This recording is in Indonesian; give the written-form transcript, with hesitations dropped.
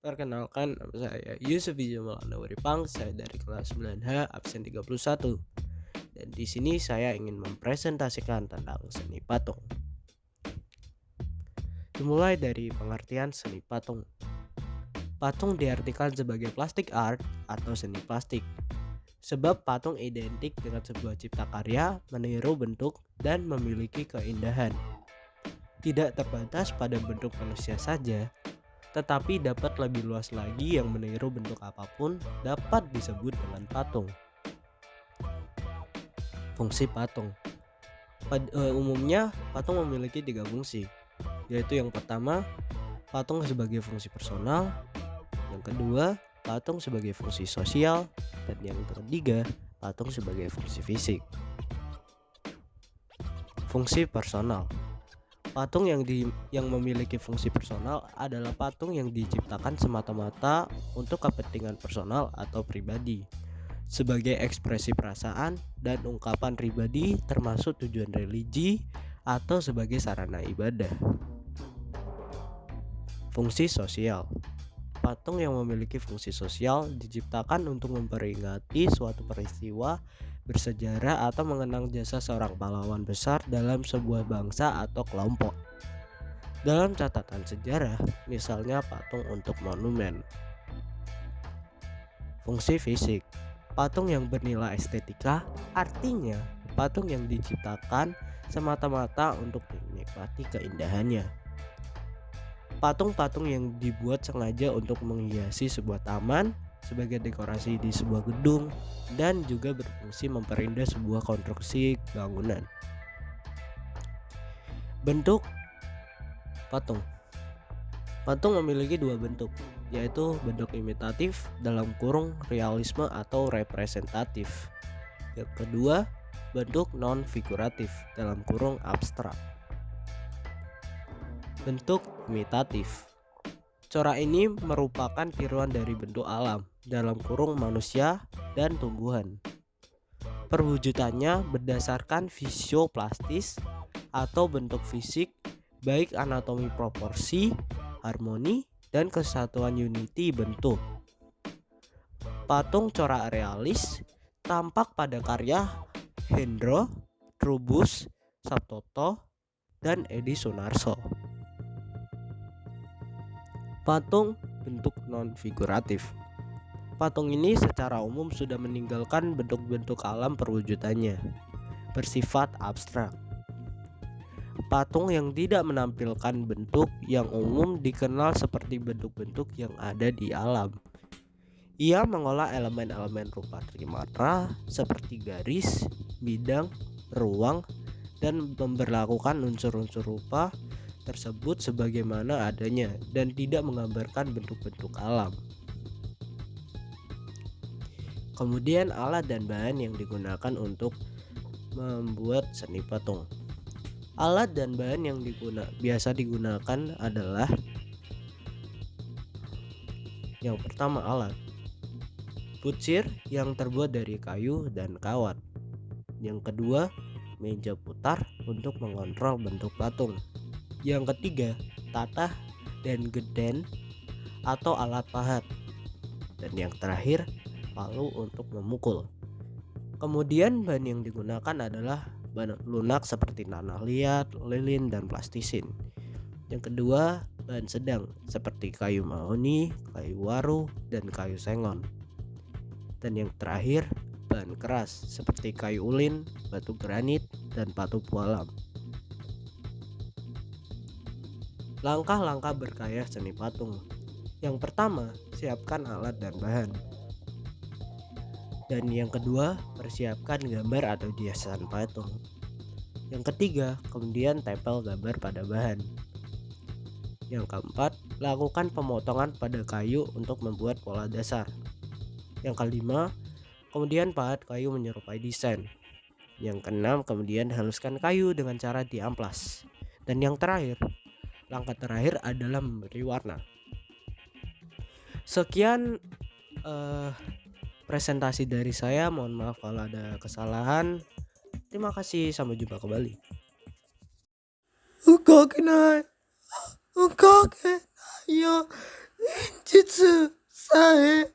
Perkenalkan, nama saya Yusuf Jamal Anwaripang. Saya dari kelas 9H absen 31. Dan di sini saya ingin mempresentasikan tentang seni patung. Dimulai dari pengertian seni patung. Patung diartikan sebagai plastic art atau seni plastik. Sebab patung identik dengan sebuah cipta karya, meniru bentuk, dan memiliki keindahan. Tidak terbatas pada bentuk manusia saja, tetapi dapat lebih luas lagi yang meniru bentuk apapun dapat disebut dengan patung. Fungsi patung. Umumnya patung memiliki 3 fungsi, yaitu yang pertama, patung sebagai fungsi personal, yang kedua, patung sebagai fungsi sosial, dan yang ketiga, patung sebagai fungsi fisik. Fungsi personal. Patung yang memiliki fungsi personal adalah patung yang diciptakan semata-mata untuk kepentingan personal atau pribadi, sebagai ekspresi perasaan dan ungkapan pribadi, termasuk tujuan religi atau sebagai sarana ibadah. Fungsi sosial. Patung yang memiliki fungsi sosial diciptakan untuk memperingati suatu peristiwa bersejarah atau mengenang jasa seorang pahlawan besar dalam sebuah bangsa atau kelompok. Dalam catatan sejarah, misalnya patung untuk monumen. Fungsi fisik. Patung yang bernilai estetika, artinya patung yang diciptakan semata-mata untuk dinikmati keindahannya. Patung-patung yang dibuat sengaja untuk menghiasi sebuah taman, sebagai dekorasi di sebuah gedung, dan juga berfungsi memperindah sebuah konstruksi bangunan. Bentuk patung. Patung memiliki 2 bentuk, yaitu bentuk imitatif dalam kurung realisme atau representatif. Yang kedua, bentuk non-figuratif dalam kurung abstrak. Bentuk imitatif. Corak ini merupakan tiruan dari bentuk alam dalam kurung manusia dan tumbuhan. Perwujudannya berdasarkan fisioplastis atau bentuk fisik, baik anatomi proporsi, harmoni, dan kesatuan unity bentuk. Patung corak realis tampak pada karya Hendro, Trubus, Sabtoto, dan Edi Sunarso. Patung bentuk non-figuratif. Patung ini secara umum sudah meninggalkan bentuk-bentuk alam perwujudannya, bersifat abstrak. Patung yang tidak menampilkan bentuk yang umum dikenal seperti bentuk-bentuk yang ada di alam. Ia mengolah elemen-elemen rupa trimatra seperti garis, bidang, ruang, dan memperlakukan unsur-unsur rupa tersebut sebagaimana adanya dan tidak menggambarkan bentuk-bentuk alam. Kemudian alat dan bahan yang digunakan untuk membuat seni patung. Alat dan bahan yang biasa digunakan adalah yang pertama, alat pucir yang terbuat dari kayu dan kawat. Yang kedua, meja putar untuk mengontrol bentuk patung. Yang ketiga, tatah dan geden atau alat pahat. Dan yang terakhir, palu untuk memukul. Kemudian bahan yang digunakan adalah bahan lunak seperti tanah liat, lilin, dan plastisin. Yang kedua, bahan sedang seperti kayu mahoni, kayu waru, dan kayu sengon. Dan yang terakhir, bahan keras seperti kayu ulin, batu granit, dan batu pualam. Langkah-langkah berkarya seni patung. Yang pertama, siapkan alat dan bahan. Dan yang kedua, persiapkan gambar atau hiasan patung. Yang ketiga, kemudian tempel gambar pada bahan. Yang keempat, lakukan pemotongan pada kayu untuk membuat pola dasar. Yang kelima, kemudian pahat kayu menyerupai desain. Yang keenam, kemudian haluskan kayu dengan cara diamplas. Dan yang terakhir, langkah terakhir adalah memberi warna. Sekian presentasi dari saya. Mohon maaf kalau ada kesalahan. Terima kasih, sampai jumpa kembali. Jutsu Sae